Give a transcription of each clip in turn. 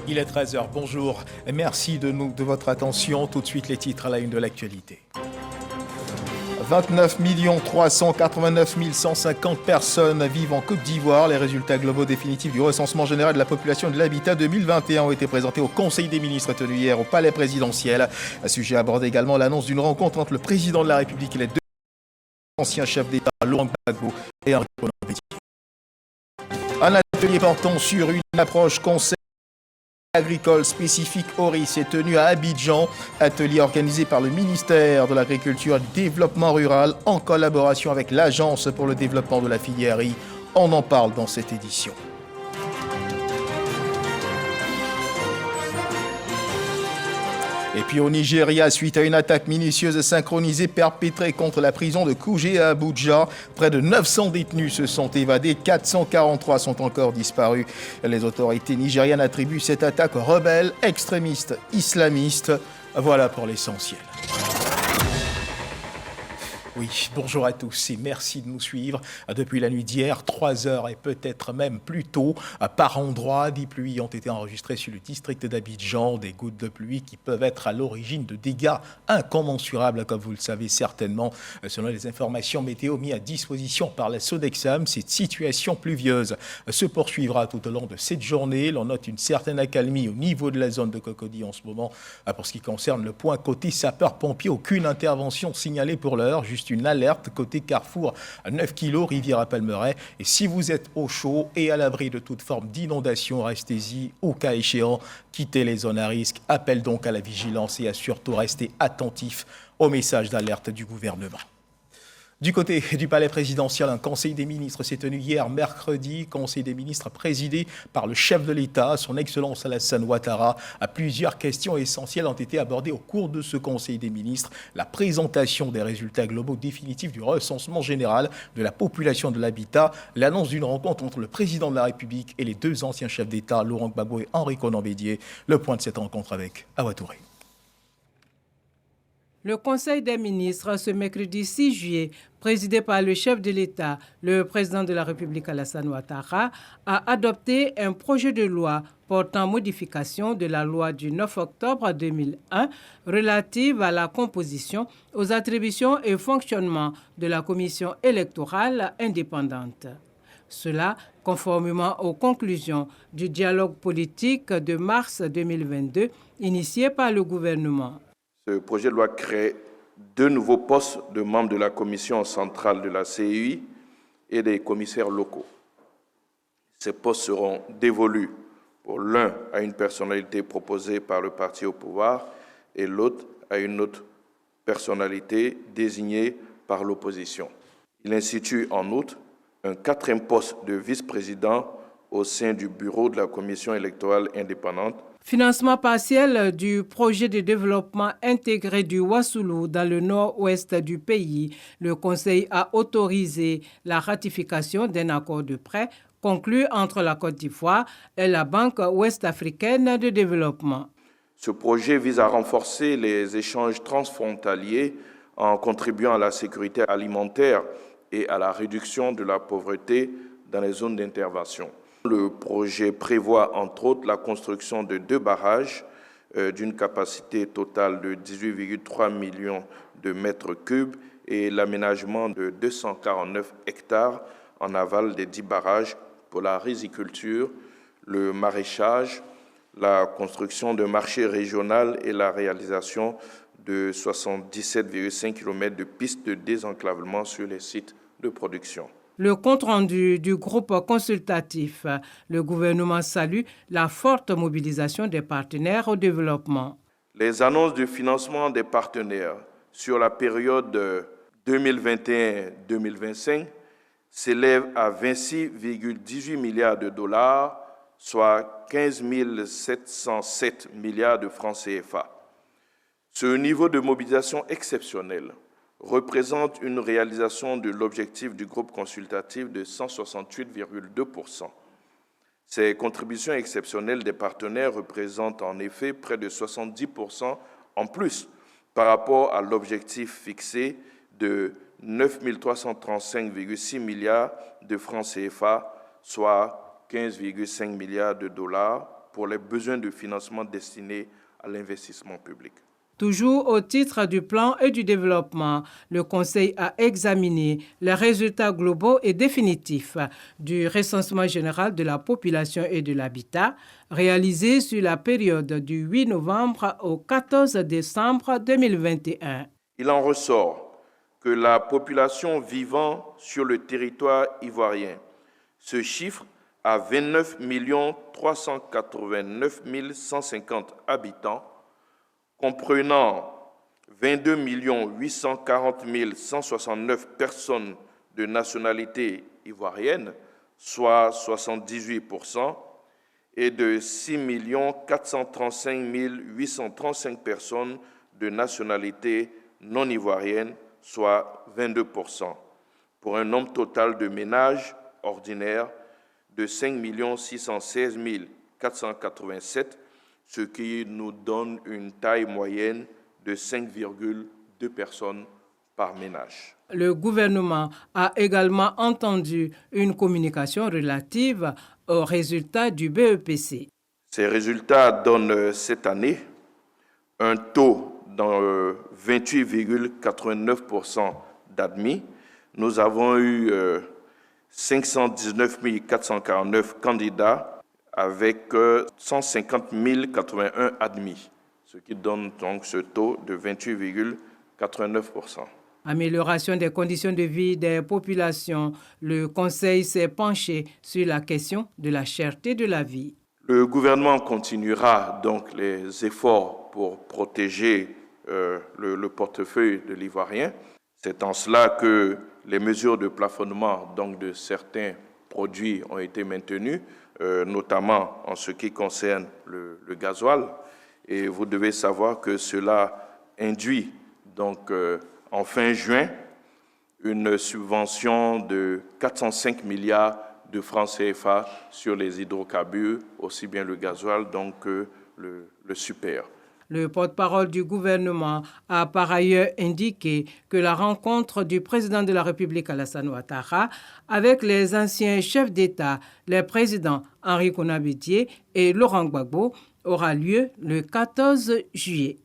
Il est 13 h, bonjour. Merci de votre attention. Tout de suite les titres à la une de l'actualité. 29 389 150 personnes vivent en Côte d'Ivoire. Les résultats globaux définitifs du recensement général de la population et de l'habitat 2021 ont été présentés au Conseil des ministres tenu hier au Palais présidentiel. Un sujet abordé également l'annonce d'une rencontre entre le président de la République et les deux anciens chefs d'État, Laurent Gbagbo et Henri Konan Bédié. Un atelier portant sur une approche conseil agricole spécifique ORI s'est tenu à Abidjan, atelier organisé par le ministère de l'Agriculture et du Développement rural en collaboration avec l'Agence pour le développement de la filière riz. On en parle dans cette édition. Et puis au Nigeria, suite à une attaque minutieuse et synchronisée perpétrée contre la prison de Kuje à Abuja, près de 900 détenus se sont évadés, 443 sont encore disparus. Les autorités nigérianes attribuent cette attaque aux rebelles, extrémistes, islamistes. Voilà pour l'essentiel. Oui, bonjour à tous et merci de nous suivre. Depuis la nuit d'hier, 3 heures et peut-être même plus tôt, par endroits, des pluies ont été enregistrées sur le district d'Abidjan, des gouttes de pluie qui peuvent être à l'origine de dégâts incommensurables, comme vous le savez certainement, selon les informations météo mises à disposition par la Sodexam. Cette situation pluvieuse se poursuivra tout au long de cette journée. L'on note une certaine accalmie au niveau de la zone de Cocody en ce moment. Pour ce qui concerne le point côté sapeurs-pompiers, aucune intervention signalée pour l'heure, juste une alerte côté Carrefour 9 kg, rivière à Palmeraie. Et si vous êtes au chaud et à l'abri de toute forme d'inondation, restez-y. Au cas échéant, quittez les zones à risque. Appel donc à la vigilance et à surtout rester attentif aux messages d'alerte du gouvernement. Du côté du palais présidentiel, un conseil des ministres s'est tenu hier mercredi. Conseil des ministres présidé par le chef de l'État, son Excellence Alassane Ouattara. Plusieurs questions essentielles ont été abordées au cours de ce conseil des ministres. La présentation des résultats globaux définitifs du recensement général de la population de l'habitat. L'annonce d'une rencontre entre le président de la République et les deux anciens chefs d'État, Laurent Gbagbo et Henri Konan Bédié. Le point de cette rencontre avec Awa Touré. Le Conseil des ministres, ce mercredi 6 juillet, présidé par le chef de l'État, le président de la République Alassane Ouattara, a adopté un projet de loi portant modification de la loi du 9 octobre 2001 relative à la composition, aux attributions et fonctionnement de la commission électorale indépendante. Cela conformément aux conclusions du dialogue politique de mars 2022 initié par le gouvernement. Ce projet de loi crée 2 nouveaux postes de membres de la commission centrale de la CEI et des commissaires locaux. Ces postes seront dévolus pour l'un à une personnalité proposée par le parti au pouvoir et l'autre à une autre personnalité désignée par l'opposition. Il institue en outre un 4e poste de vice-président au sein du bureau de la commission électorale indépendante. Financement partiel du projet de développement intégré du Wassoulou dans le nord-ouest du pays. Le Conseil a autorisé la ratification d'un accord de prêt conclu entre la Côte d'Ivoire et la Banque ouest-africaine de développement. Ce projet vise à renforcer les échanges transfrontaliers en contribuant à la sécurité alimentaire et à la réduction de la pauvreté dans les zones d'intervention. Le projet prévoit, entre autres, la construction de 2 barrages d'une capacité totale de 18,3 millions de mètres cubes et l'aménagement de 249 hectares en aval des 10 barrages pour la riziculture, le maraîchage, la construction de marchés régionaux et la réalisation de 77,5 km de pistes de désenclavement sur les sites de production. Le compte-rendu du groupe consultatif. Le gouvernement salue la forte mobilisation des partenaires au développement. Les annonces de financement des partenaires sur la période 2021-2025 s'élèvent à 26,18 milliards de dollars, soit 15 707 milliards de francs CFA. Ce niveau de mobilisation exceptionnel représente une réalisation de l'objectif du groupe consultatif de 168,2%. Ces contributions exceptionnelles des partenaires représentent en effet près de 70% en plus par rapport à l'objectif fixé de 9 335,6 milliards de francs CFA, soit 15,5 milliards de dollars pour les besoins de financement destinés à l'investissement public. Toujours au titre du plan et du développement, le Conseil a examiné les résultats globaux et définitifs du recensement général de la population et de l'habitat réalisé sur la période du 8 novembre au 14 décembre 2021. Il en ressort que la population vivant sur le territoire ivoirien se chiffre à 29 389 150 habitants, comprenant 22 840 169 personnes de nationalité ivoirienne, soit 78%, et de 6 435 835 personnes de nationalité non ivoirienne, soit 22%, pour un nombre total de ménages ordinaires de 5 616 487, ce qui nous donne une taille moyenne de 5,2 personnes par ménage. Le gouvernement a également entendu une communication relative aux résultats du BEPC. Ces résultats donnent cette année un taux de 28,89% d'admis. Nous avons eu 519 449 candidats avec 150 081 admis, ce qui donne donc ce taux de 28,89%. Amélioration des conditions de vie des populations, le Conseil s'est penché sur la question de la cherté de la vie. Le gouvernement continuera donc les efforts pour protéger le portefeuille de l'Ivoirien. C'est en cela que les mesures de plafonnement donc, de certains produits ont été maintenues, notamment en ce qui concerne le gasoil. Et vous devez savoir que cela induit donc en fin juin une subvention de 405 milliards de francs CFA sur les hydrocarbures, aussi bien le gasoil donc que le super. Le porte-parole du gouvernement a par ailleurs indiqué que la rencontre du président de la République Alassane Ouattara avec les anciens chefs d'État, les présidents Henri Konan Bédié et Laurent Gbagbo, aura lieu le 14 juillet.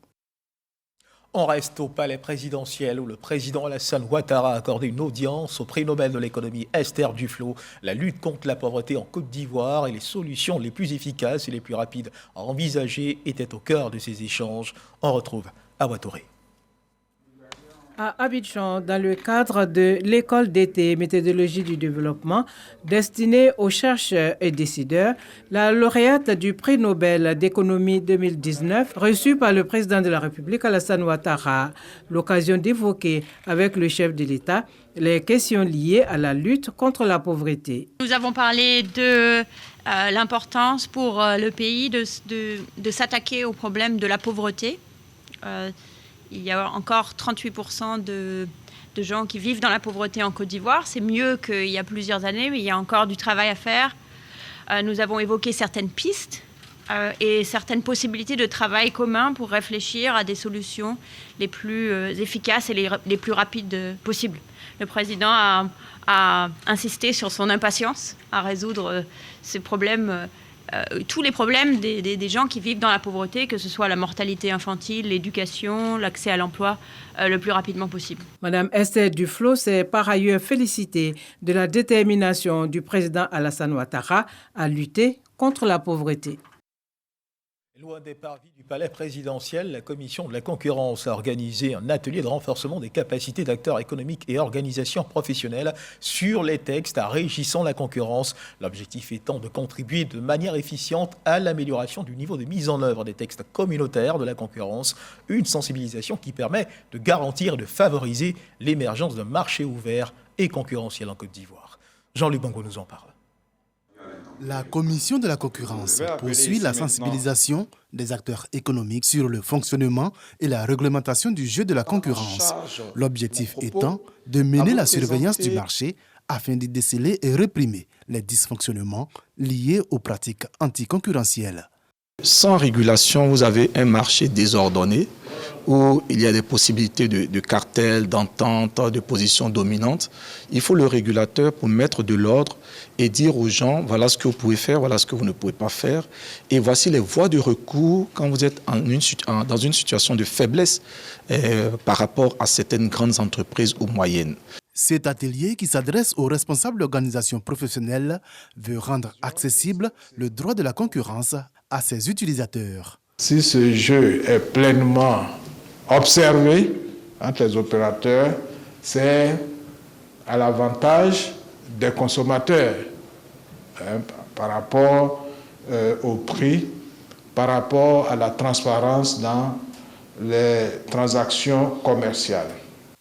On reste au palais présidentiel où le président Alassane Ouattara a accordé une audience au prix Nobel de l'économie Esther Duflo. La lutte contre la pauvreté en Côte d'Ivoire et les solutions les plus efficaces et les plus rapides à envisager étaient au cœur de ces échanges. On retrouve Awa Touré. À Abidjan, dans le cadre de l'école d'été méthodologie du développement destinée aux chercheurs et décideurs, la lauréate du prix Nobel d'économie 2019, reçue par le président de la République Alassane Ouattara, l'occasion d'évoquer avec le chef de l'État les questions liées à la lutte contre la pauvreté. Nous avons parlé de l'importance pour le pays de s'attaquer au problème de la pauvreté. Il y a encore 38% de gens qui vivent dans la pauvreté en Côte d'Ivoire. C'est mieux qu'il y a plusieurs années, mais il y a encore du travail à faire. Nous avons évoqué certaines pistes et certaines possibilités de travail commun pour réfléchir à des solutions les plus efficaces et les plus rapides possibles. Le président a insisté sur son impatience à résoudre ces problèmes. Tous les problèmes des gens qui vivent dans la pauvreté, que ce soit la mortalité infantile, l'éducation, l'accès à l'emploi, le plus rapidement possible. Madame Esther Duflo s'est par ailleurs félicitée de la détermination du président Alassane Ouattara à lutter contre la pauvreté. Loin des parvis du palais présidentiel, la commission de la concurrence a organisé un atelier de renforcement des capacités d'acteurs économiques et organisations professionnelles sur les textes régissant la concurrence. L'objectif étant de contribuer de manière efficiente à l'amélioration du niveau de mise en œuvre des textes communautaires de la concurrence, une sensibilisation qui permet de garantir et de favoriser l'émergence d'un marché ouvert et concurrentiel en Côte d'Ivoire. Jean-Luc Bango nous en parle. La commission de la concurrence poursuit la sensibilisation des acteurs économiques sur le fonctionnement et la réglementation du jeu de la concurrence. L'objectif étant de mener la surveillance du marché afin de déceler et réprimer les dysfonctionnements liés aux pratiques anticoncurrentielles. Sans régulation, vous avez un marché désordonné où il y a des possibilités de cartels, d'entente, de positions dominantes. Il faut le régulateur pour mettre de l'ordre et dire aux gens, voilà ce que vous pouvez faire, voilà ce que vous ne pouvez pas faire. Et voici les voies de recours quand vous êtes dans une situation de faiblesse par rapport à certaines grandes entreprises ou moyennes. Cet atelier, qui s'adresse aux responsables d'organisations professionnelles, veut rendre accessible le droit de la concurrence à ses utilisateurs. Si ce jeu est pleinement observé entre les opérateurs, c'est à l'avantage des consommateurs par rapport au prix, par rapport à la transparence dans les transactions commerciales.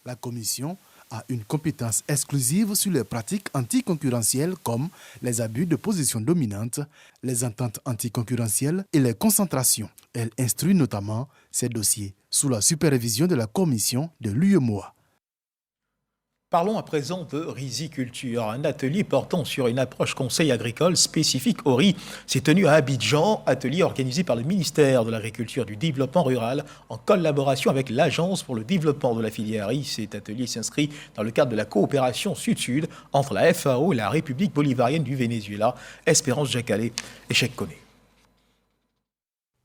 La Commission a une compétence exclusive sur les pratiques anticoncurrentielles comme les abus de position dominante, les ententes anticoncurrentielles et les concentrations. Elle instruit notamment ces dossiers sous la supervision de la Commission de l'UEMOA. Parlons à présent de riziculture. Un atelier portant sur une approche conseil agricole spécifique au riz s'est tenu à Abidjan, atelier organisé par le ministère de l'Agriculture et du Développement rural en collaboration avec l'Agence pour le développement de la filière riz. Cet atelier s'inscrit dans le cadre de la coopération sud-sud entre la FAO et la République bolivarienne du Venezuela, Espérance Jacalé et Cheikh Koné.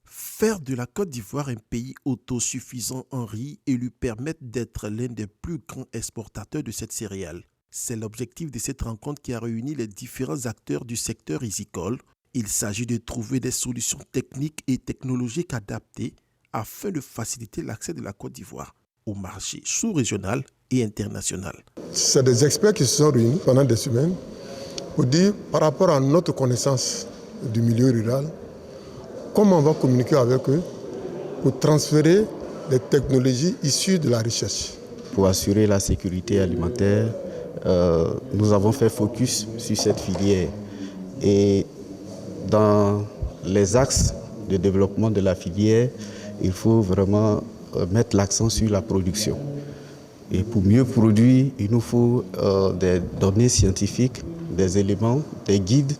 Faire de la Côte d'Ivoire un pays autosuffisant en riz et lui permettre d'être l'un des plus grands exportateurs de cette céréale. C'est l'objectif de cette rencontre qui a réuni les différents acteurs du secteur rizicole. Il s'agit de trouver des solutions techniques et technologiques adaptées afin de faciliter l'accès de la Côte d'Ivoire au marché sous-régional et international. C'est des experts qui se sont réunis pendant des semaines pour dire, par rapport à notre connaissance du milieu rural, comment on va communiquer avec eux pour transférer les technologies issues de la recherche. Pour assurer la sécurité alimentaire, nous avons fait focus sur cette filière. Et dans les axes de développement de la filière, il faut vraiment mettre l'accent sur la production. Et pour mieux produire, il nous faut des données scientifiques, des éléments, des guides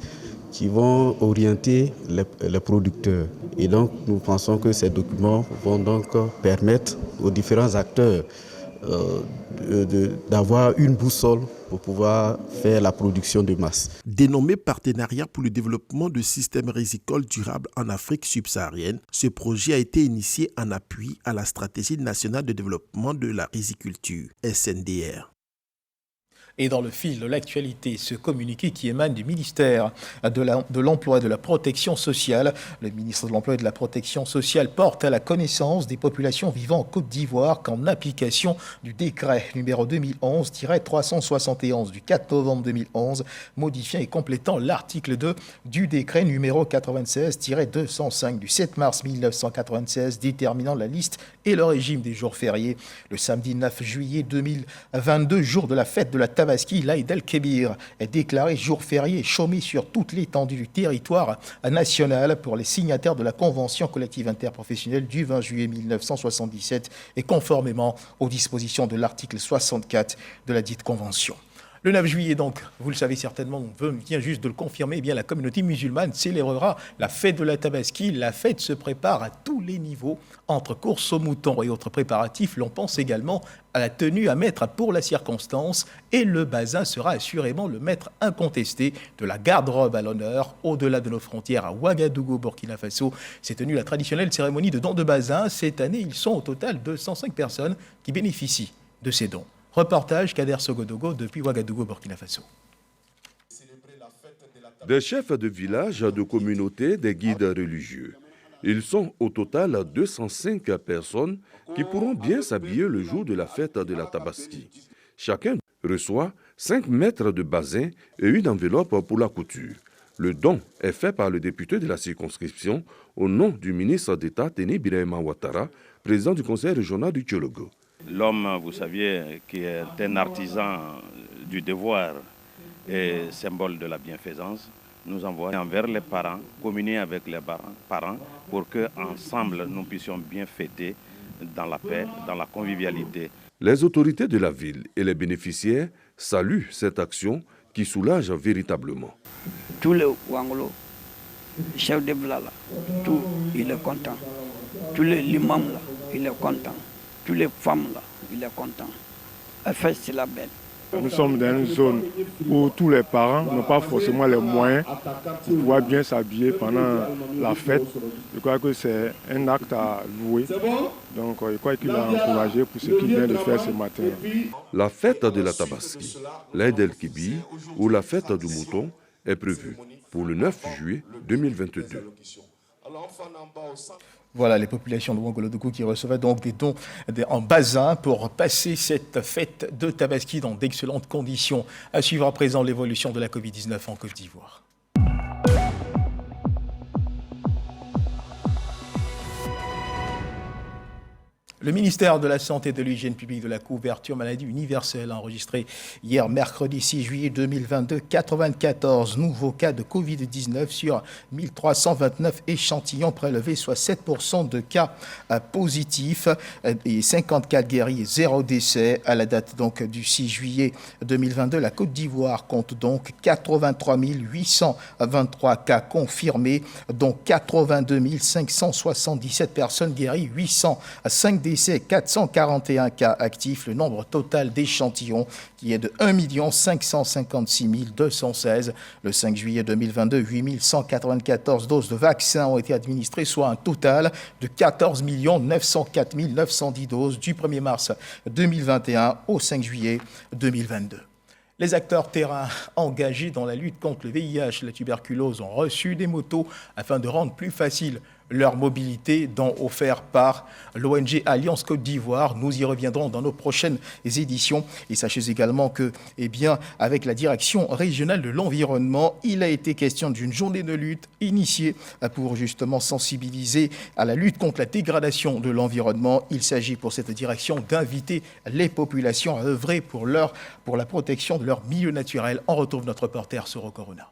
qui vont orienter les producteurs. Et donc, nous pensons que ces documents vont donc permettre aux différents acteurs d'avoir une boussole pour pouvoir faire la production de masse. Dénommé Partenariat pour le développement de systèmes rizicoles durables en Afrique subsaharienne, ce projet a été initié en appui à la Stratégie nationale de développement de la riziculture, SNDR. Et dans le fil de l'actualité, ce communiqué qui émane du ministère de l'Emploi et de la Protection sociale. Le ministre de l'Emploi et de la Protection sociale porte à la connaissance des populations vivant en Côte d'Ivoire qu'en application du décret numéro 2011-371 du 4 novembre 2011, modifiant et complétant l'article 2 du décret numéro 96-205 du 7 mars 1996, déterminant la liste et le régime des jours fériés. Le samedi 9 juillet 2022, jour de la fête de la Tabaski, l'Aïd el-Kébir est déclaré jour férié et chômé sur toute l'étendue du territoire national pour les signataires de la Convention collective interprofessionnelle du 20 juillet 1977 et conformément aux dispositions de l'article 64 de la dite Convention. Le 9 juillet, donc, vous le savez certainement, on vient juste de le confirmer, eh bien, la communauté musulmane célébrera la fête de la Tabaski. La fête se prépare à tous les niveaux, entre courses aux moutons et autres préparatifs. L'on pense également à la tenue à mettre pour la circonstance et le bazin sera assurément le maître incontesté de la garde-robe à l'honneur au-delà de nos frontières à Ouagadougou, Burkina Faso. C'est tenu la traditionnelle cérémonie de don de bazin. Cette année, ils sont au total 205 personnes qui bénéficient de ces dons. Reportage Kader Sogodogo depuis Ouagadougou, Burkina Faso. Des chefs de village, de communautés, des guides religieux. Ils sont au total 205 personnes qui pourront bien s'habiller le jour de la fête de la Tabaski. Chacun reçoit 5 mètres de bazin et une enveloppe pour la couture. Le don est fait par le député de la circonscription au nom du ministre d'État Téné Birahima Ouattara, président du conseil régional du Tchologo. L'homme, vous saviez, qui est un artisan du devoir et symbole de la bienfaisance, nous envoie envers les parents, communier avec les parents pour qu'ensemble nous puissions bien fêter dans la paix, dans la convivialité. Les autorités de la ville et les bénéficiaires saluent cette action qui soulage véritablement. Tous les Wangolo, chef de village, tout, il est content. Tous les imams, il est content. Toutes les femmes là, il est content. Elle fait c'est la belle. Nous sommes dans une zone où tous les parents n'ont pas forcément les moyens pour pouvoir bien s'habiller pendant la fête. Je crois que c'est un acte à louer. Donc je crois qu'il a encouragé pour ce qu'il vient de faire ce matin. La fête de la Tabaski, l'Aïd el-Kibir ou la fête du mouton est prévue pour le 9 juillet 2022. Voilà les populations de Ouangolodougou qui recevaient donc des dons en basin pour passer cette fête de Tabaski dans d'excellentes conditions. À suivre à présent l'évolution de la Covid-19 en Côte d'Ivoire. Le ministère de la Santé et de l'Hygiène publique de la couverture maladie universelle a enregistré hier mercredi 6 juillet 2022 94 nouveaux cas de Covid-19 sur 1329 échantillons prélevés, soit 7% de cas positifs et 54 guéris et 0 décès. À la date donc du 6 juillet 2022, la Côte d'Ivoire compte donc 83 823 cas confirmés, dont 82 577 personnes guéries, 805 décès, 441 cas actifs. Le nombre total d'échantillons qui est de 1 556 216. Le 5 juillet 2022, 8 194 doses de vaccins ont été administrées, soit un total de 14 904 910 doses du 1er mars 2021 au 5 juillet 2022. Les acteurs terrains engagés dans la lutte contre le VIH et la tuberculose ont reçu des motos afin de rendre plus facile leur mobilité, dont offert par l'ONG Alliance Côte d'Ivoire. Nous y reviendrons dans nos prochaines éditions. Et sachez également que, avec la direction régionale de l'environnement, il a été question d'une journée de lutte initiée pour justement sensibiliser à la lutte contre la dégradation de l'environnement. Il s'agit pour cette direction d'inviter les populations à œuvrer pour la protection de leur milieu naturel. On retrouve notre reporter Soro Corona.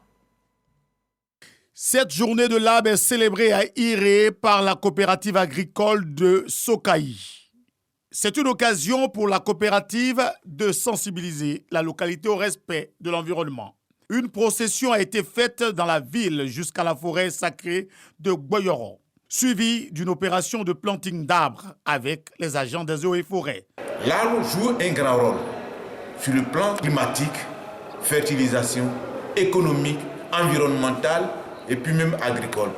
Cette journée de l'arbre est célébrée à Iré par la coopérative agricole de Sokaï. C'est une occasion pour la coopérative de sensibiliser la localité au respect de l'environnement. Une procession a été faite dans la ville jusqu'à la forêt sacrée de Boyoro, suivie d'une opération de planting d'arbres avec les agents des eaux et forêts. L'arbre joue un grand rôle sur le plan climatique, fertilisation, économique, environnemental et puis même agricole.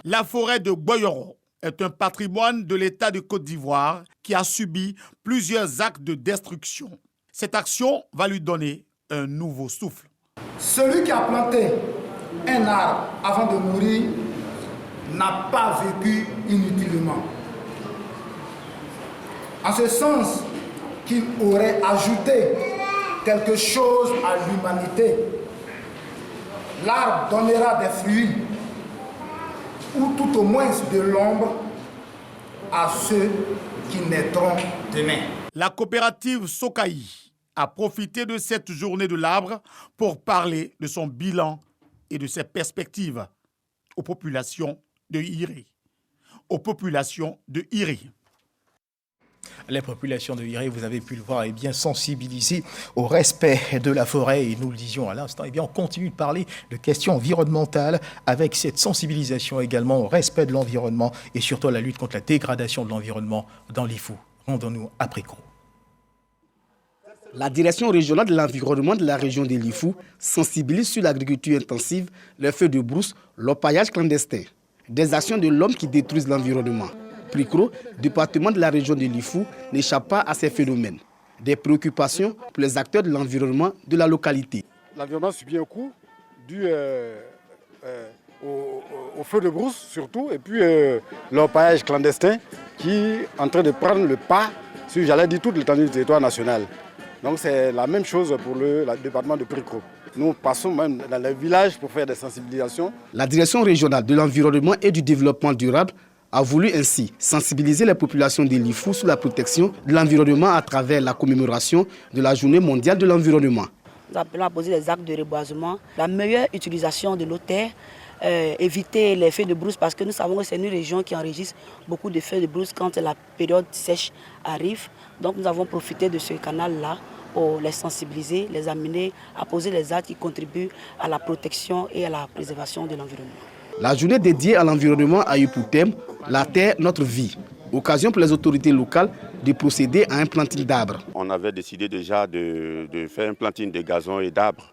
La forêt de Boyoro est un patrimoine de l'État de Côte d'Ivoire qui a subi plusieurs actes de destruction. Cette action va lui donner un nouveau souffle. Celui qui a planté un arbre avant de mourir n'a pas vécu inutilement. En ce sens qu'il aurait ajouté quelque chose à l'humanité. L'arbre donnera des fruits, ou tout au moins de l'ombre, à ceux qui naîtront demain. La coopérative Sokaï a profité de cette journée de l'arbre pour parler de son bilan et de ses perspectives aux populations de Iré. Les populations de Iré, vous avez pu le voir, est bien sensibilisées au respect de la forêt. Et nous le disions à l'instant, on continue de parler de questions environnementales avec cette sensibilisation également au respect de l'environnement et surtout à la lutte contre la dégradation de l'environnement dans l'IFU. Rendons-nous à Précro. La direction régionale de l'environnement de la région de l'IFU sensibilise sur l'agriculture intensive, les feux de brousse, l'orpaillage clandestin, des actions de l'homme qui détruisent l'environnement. Pricro, département de la région de l'IFU, n'échappe pas à ces phénomènes. Des préoccupations pour les acteurs de l'environnement de la localité. L'environnement subit un coup dû au feu de brousse surtout, et puis l'orpaillage clandestin qui est en train de prendre le pas sur, j'allais dire, toute l'étendue du territoire national. Donc c'est la même chose pour le département de Pricro. Nous passons même dans les villages pour faire des sensibilisations. La direction régionale de l'environnement et du développement durable a voulu ainsi sensibiliser les populations de l'IFU sur la protection de l'environnement à travers la commémoration de la Journée mondiale de l'environnement. Nous appelons à poser des actes de reboisement, la meilleure utilisation de nos terres, éviter les feux de brousse parce que nous savons que c'est une région qui enregistre beaucoup de feux de brousse quand la période sèche arrive. Donc nous avons profité de ce canal-là pour les sensibiliser, les amener à poser les actes qui contribuent à la protection et à la préservation de l'environnement. La journée dédiée à l'environnement a eu pour thème « La terre, notre vie ». Occasion pour les autorités locales de procéder à un planting d'arbres. On avait décidé déjà de faire un planting de gazon et d'arbres.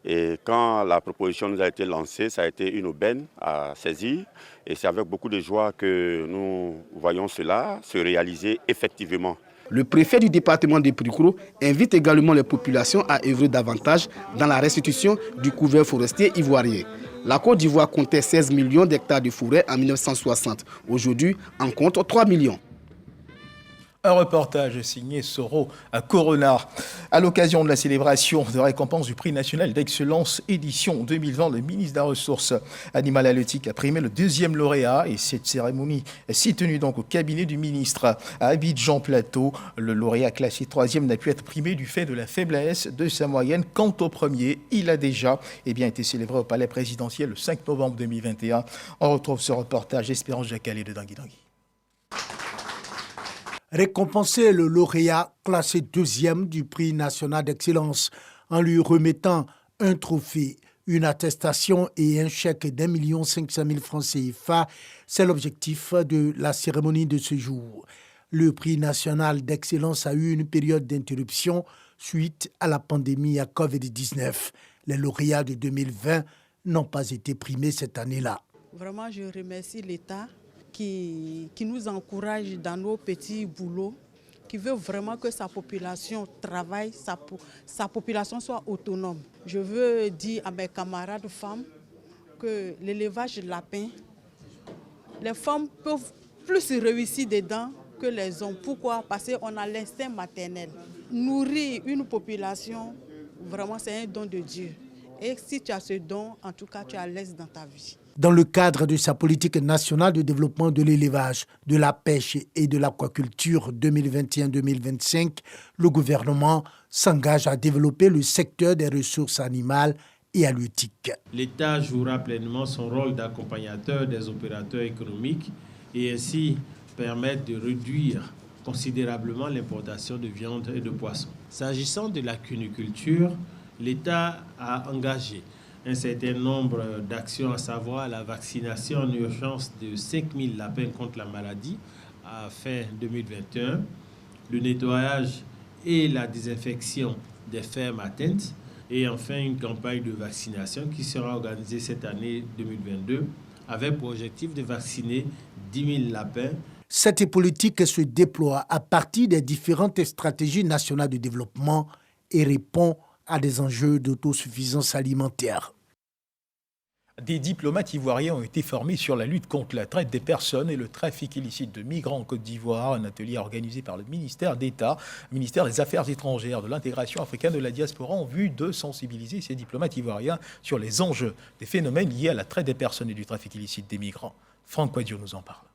Et quand la proposition nous a été lancée, ça a été une aubaine à saisir. Et c'est avec beaucoup de joie que nous voyons cela se réaliser effectivement. Le préfet du département de Prikro invite également les populations à œuvrer davantage dans la restitution du couvert forestier ivoirien. La Côte d'Ivoire comptait 16 millions d'hectares de forêt en 1960. Aujourd'hui, en compte 3 millions. Un reportage signé Soro à Corona. À l'occasion de la célébration de récompense du prix national d'excellence édition 2020, le ministre de la Ressource animale halieutique a primé le deuxième lauréat et cette cérémonie s'est tenue donc au cabinet du ministre à Abidjan Plateau. Le lauréat classé troisième n'a pu être primé du fait de la faiblesse de sa moyenne. Quant au premier, il a déjà été célébré au palais présidentiel le 5 novembre 2021. On retrouve ce reportage Espérance Jacalé de Dangui Dangui. Récompenser le lauréat classé deuxième du prix national d'excellence en lui remettant un trophée, une attestation et un chèque d'1 500 000 francs CFA, c'est l'objectif de la cérémonie de ce jour. Le prix national d'excellence a eu une période d'interruption suite à la pandémie à Covid-19. Les lauréats de 2020 n'ont pas été primés cette année-là. Vraiment, je remercie l'État qui nous encourage dans nos petits boulots, qui veut vraiment que sa population travaille, sa population soit autonome. Je veux dire à mes camarades femmes que l'élevage de lapins, les femmes peuvent plus réussir dedans que les hommes. Pourquoi? Parce qu'on a l'instinct maternel. Nourrir une population, vraiment c'est un don de Dieu. Et si tu as ce don, en tout cas tu es à l'aise dans ta vie. Dans le cadre de sa politique nationale de développement de l'élevage, de la pêche et de l'aquaculture 2021-2025, le gouvernement s'engage à développer le secteur des ressources animales et halieutiques. L'État jouera pleinement son rôle d'accompagnateur des opérateurs économiques et ainsi permettre de réduire considérablement l'importation de viande et de poissons. S'agissant de la cuniculture, l'État a engagé un certain nombre d'actions, à savoir la vaccination en urgence de 5000 lapins contre la maladie à fin 2021, le nettoyage et la désinfection des fermes atteintes, et enfin une campagne de vaccination qui sera organisée cette année 2022 avec pour objectif de vacciner 10 000 lapins. Cette politique se déploie à partir des différentes stratégies nationales de développement et répond à des enjeux d'autosuffisance alimentaire. Des diplomates ivoiriens ont été formés sur la lutte contre la traite des personnes et le trafic illicite de migrants en Côte d'Ivoire. Un atelier organisé par le ministère d'État, ministère des Affaires étrangères, de l'intégration africaine de la diaspora en vue de sensibiliser ces diplomates ivoiriens sur les enjeux des phénomènes liés à la traite des personnes et du trafic illicite des migrants. Franck Quadio nous en parle.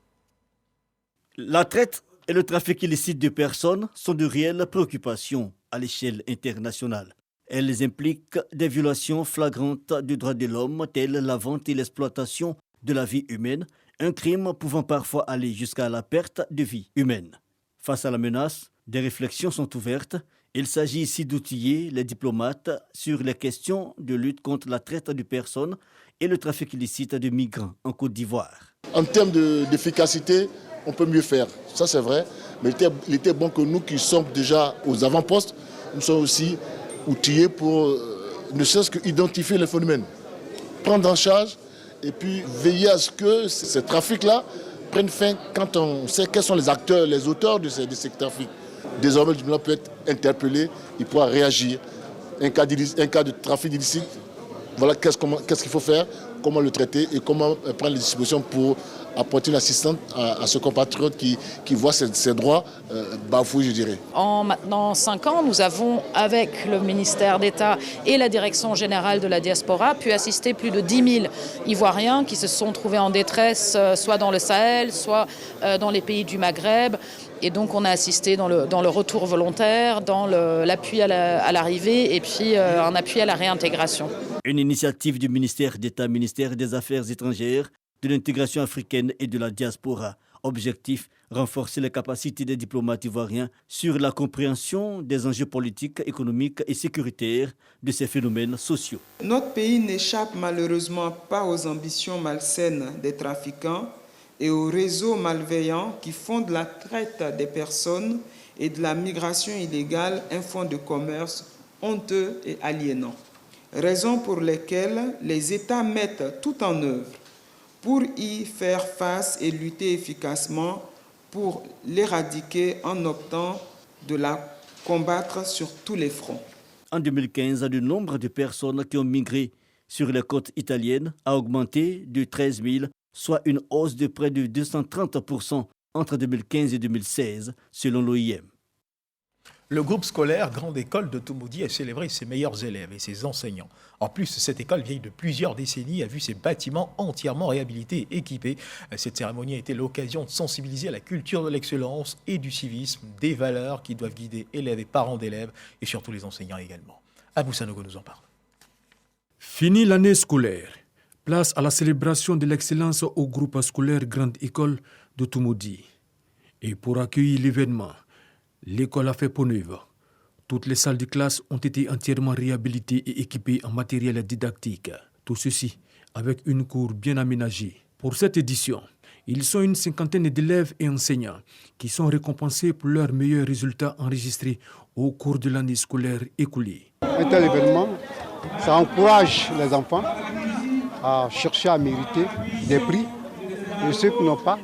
La traite et le trafic illicite de personnes sont de réelles préoccupations à l'échelle internationale. Elles impliquent des violations flagrantes des droits de l'homme, telles la vente et l'exploitation de la vie humaine, un crime pouvant parfois aller jusqu'à la perte de vie humaine. Face à la menace, des réflexions sont ouvertes. Il s'agit ici d'outiller les diplomates sur les questions de lutte contre la traite de personnes et le trafic illicite de migrants en Côte d'Ivoire. En termes d'efficacité, on peut mieux faire, ça c'est vrai, mais il était bon que nous qui sommes déjà aux avant-postes, nous sommes aussi outillés pour ne serait-ce qu'identifier les phénomènes, prendre en charge et puis veiller à ce que ces trafics-là prennent fin quand on sait quels sont les acteurs, les auteurs de ces trafics. Désormais, le tribunal peut être interpellé, il pourra réagir. Un cas de trafic illicite, voilà qu'est-ce qu'il faut faire, comment le traiter et comment prendre les dispositions pour apporter une assistance à ce compatriote qui voit ses droits bafoués, je dirais. En maintenant 5 ans, nous avons, avec le ministère d'État et la Direction générale de la diaspora, pu assister plus de 10 000 Ivoiriens qui se sont trouvés en détresse, soit dans le Sahel, soit dans les pays du Maghreb. Et donc on a assisté dans le retour volontaire, dans l'appui à l'arrivée et puis un appui à la réintégration. Une initiative du ministère d'État, ministère des Affaires étrangères, de l'intégration africaine et de la diaspora. Objectif, renforcer les capacités des diplomates ivoiriens sur la compréhension des enjeux politiques, économiques et sécuritaires de ces phénomènes sociaux. Notre pays n'échappe malheureusement pas aux ambitions malsaines des trafiquants et aux réseaux malveillants qui font de la traite des personnes et de la migration illégale un fonds de commerce honteux et aliénant. Raison pour lesquelles les États mettent tout en œuvre pour y faire face et lutter efficacement pour l'éradiquer en optant de la combattre sur tous les fronts. En 2015, le nombre de personnes qui ont migré sur les côtes italiennes a augmenté de 13 000, soit une hausse de près de 230% entre 2015 et 2016, selon l'OIM. Le groupe scolaire Grande École de Toumoudi a célébré ses meilleurs élèves et ses enseignants. En plus, cette école vieille de plusieurs décennies a vu ses bâtiments entièrement réhabilités et équipés. Cette cérémonie a été l'occasion de sensibiliser à la culture de l'excellence et du civisme, des valeurs qui doivent guider élèves et parents d'élèves et surtout les enseignants également. Abou Sanogo nous en parle. Fini l'année scolaire. Place à la célébration de l'excellence au groupe scolaire Grande École de Toumoudi. Et pour accueillir l'événement, l'école a fait peau neuve. Toutes les salles de classe ont été entièrement réhabilitées et équipées en matériel didactique. Tout ceci avec une cour bien aménagée. Pour cette édition, ils sont une cinquantaine d'élèves et enseignants qui sont récompensés pour leurs meilleurs résultats enregistrés au cours de l'année scolaire écoulée. Un tel événement, ça encourage les enfants à chercher à mériter des prix et ceux qui n'ont pas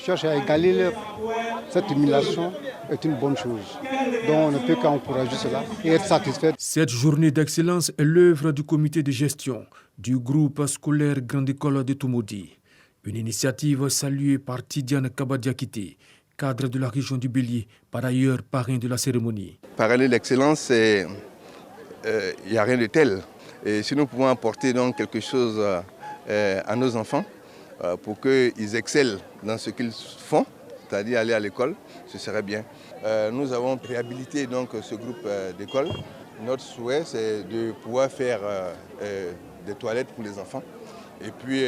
cherchent à égaler leur. Cette humiliation est une bonne chose. Donc on ne peut qu'encourager cela et être satisfait. Cette journée d'excellence est l'œuvre du comité de gestion du groupe scolaire Grande École de Toumoudi. Une initiative saluée par Tidiane Kabadiakité, cadre de la région du Bélier, par ailleurs parrain de la cérémonie. Parler d'excellence, il n'y a rien de tel. Et si nous pouvons apporter donc quelque chose à nos enfants pour qu'ils excellent dans ce qu'ils font, c'est-à-dire aller à l'école, ce serait bien. Nous avons réhabilité donc ce groupe d'école. Notre souhait, c'est de pouvoir faire des toilettes pour les enfants et puis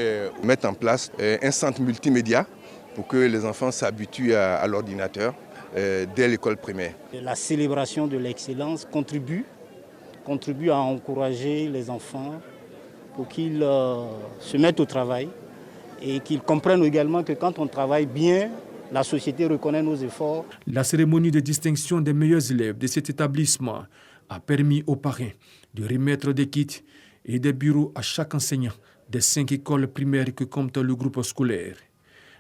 mettre en place un centre multimédia pour que les enfants s'habituent à l'ordinateur dès l'école primaire. La célébration de l'excellence contribue à encourager les enfants pour qu'ils se mettent au travail et qu'ils comprennent également que quand on travaille bien, la société reconnaît nos efforts. La cérémonie de distinction des meilleurs élèves de cet établissement a permis aux parrains de remettre des kits et des bureaux à chaque enseignant des 5 écoles primaires que compte le groupe scolaire.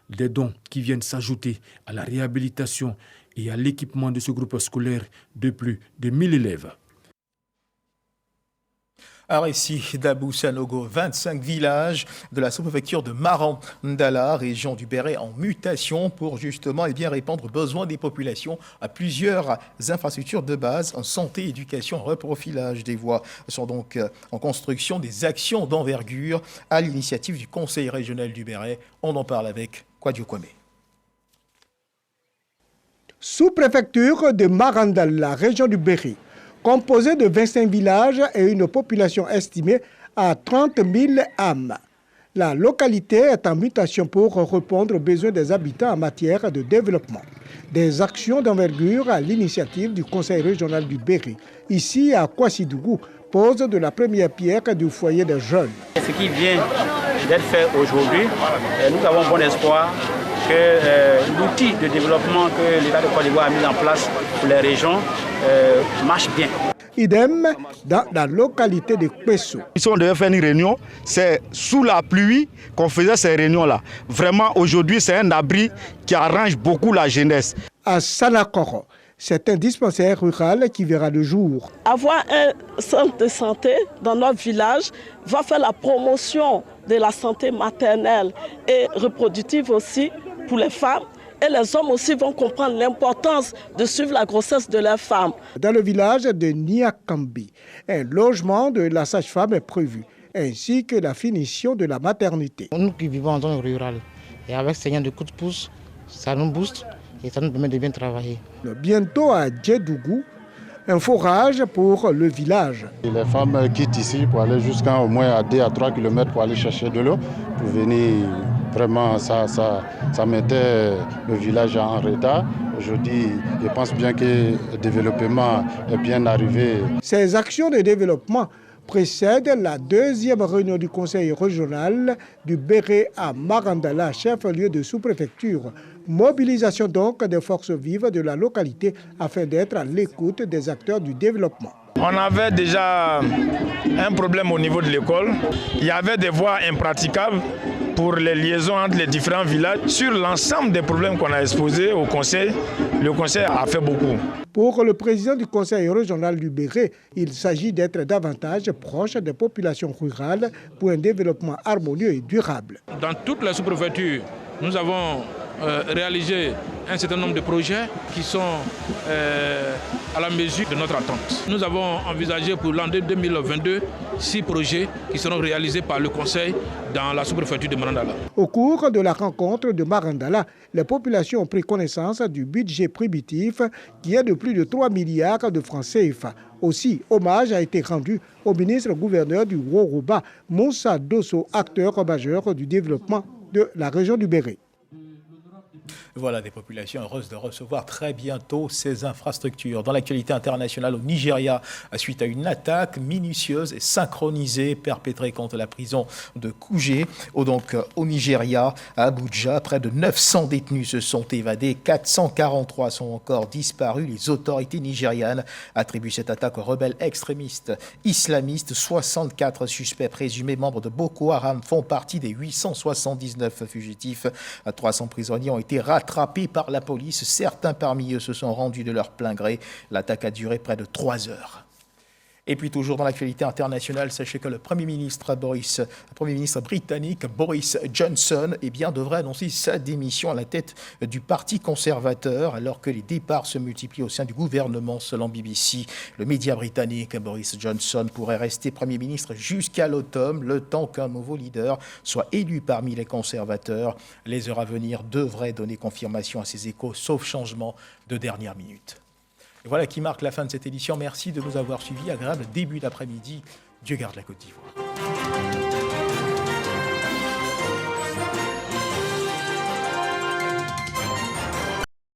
Des dons qui viennent s'ajouter à la réhabilitation et à l'équipement de ce groupe scolaire de plus de 1000 élèves. Un récit d'Abou Sanogo, 25 villages de la sous-préfecture de Marandala, région du Béret, en mutation pour justement répondre aux besoins des populations à plusieurs infrastructures de base en santé, éducation, reprofilage des voies. Sont donc en construction des actions d'envergure à l'initiative du Conseil régional du Béret. On en parle avec Kwadio Kwame. Sous-préfecture de Marandala, région du Béret, composé de 25 villages et une population estimée à 30 000 âmes. La localité est en mutation pour répondre aux besoins des habitants en matière de développement. Des actions d'envergure à l'initiative du Conseil régional du Béret, ici à Kwasidougou, pose de la première pierre du foyer des jeunes. Ce qui vient d'être fait aujourd'hui, nous avons bon espoir que l'outil de développement que l'État de Côte d'Ivoire a mis en place pour les régions marche bien. Idem dans la localité de Kwesso. Si on devait faire une réunion, c'est sous la pluie qu'on faisait ces réunions-là. Vraiment, aujourd'hui, c'est un abri qui arrange beaucoup la jeunesse. À Sanakoro, c'est un dispensaire rural qui verra le jour. Avoir un centre de santé dans notre village va faire la promotion de la santé maternelle et reproductive aussi pour les femmes. Et les hommes aussi vont comprendre l'importance de suivre la grossesse de leurs femmes. Dans le village de Niakambi, un logement de la sage-femme est prévu, ainsi que la finition de la maternité. Nous qui vivons en zone rurale, et avec ce genre de coups de pouce, ça nous booste et ça nous permet de bien travailler. Bientôt à Djedougou, un forage pour le village. Les femmes quittent ici pour aller jusqu'à au moins à 2 à 3 km pour aller chercher de l'eau, pour venir. Vraiment, ça mettait le village en retard. Aujourd'hui, je pense bien que le développement est bien arrivé. Ces actions de développement précède la deuxième réunion du conseil régional du Béré à Marandala, chef-lieu de sous-préfecture. Mobilisation donc des forces vives de la localité afin d'être à l'écoute des acteurs du développement. On avait déjà un problème au niveau de l'école. Il y avait des voies impraticables pour les liaisons entre les différents villages. Sur l'ensemble des problèmes qu'on a exposés au conseil, le conseil a fait beaucoup. Pour le président du conseil régional du Béré, il s'agit d'être davantage proche des populations rurales pour un développement harmonieux et durable. Dans toutes les sous-préfectures, nous avons réalisé un certain nombre de projets qui sont à la mesure de notre attente. Nous avons envisagé pour l'année 2022 6 projets qui seront réalisés par le Conseil dans la sous-préfecture de Marandala. Au cours de la rencontre de Marandala, les populations ont pris connaissance du budget prohibitif qui est de plus de 3 milliards de francs CFA. Aussi, hommage a été rendu au ministre-gouverneur du Woroba, Moussa Dosso, acteur majeur du développement de la région du Béré. Voilà, des populations heureuses de recevoir très bientôt ces infrastructures. Dans l'actualité internationale au Nigeria, suite à une attaque minutieuse et synchronisée perpétrée contre la prison de Kuje, au Nigeria, à Abuja, près de 900 détenus se sont évadés, 443 sont encore disparus. Les autorités nigérianes attribuent cette attaque aux rebelles extrémistes islamistes. 64 suspects présumés membres de Boko Haram font partie des 879 fugitifs. 300 prisonniers ont été rattrapés par la police. Certains parmi eux se sont rendus de leur plein gré. L'attaque a duré près de 3 heures. Et puis toujours dans l'actualité internationale, sachez que le Premier ministre britannique Boris Johnson devrait annoncer sa démission à la tête du Parti conservateur alors que les départs se multiplient au sein du gouvernement selon BBC. Le média britannique Boris Johnson pourrait rester Premier ministre jusqu'à l'automne, le temps qu'un nouveau leader soit élu parmi les conservateurs. Les heures à venir devraient donner confirmation à ces échos, sauf changement de dernière minute. Voilà qui marque la fin de cette édition. Merci de nous avoir suivis. Agréable début d'après-midi. Dieu garde la Côte d'Ivoire.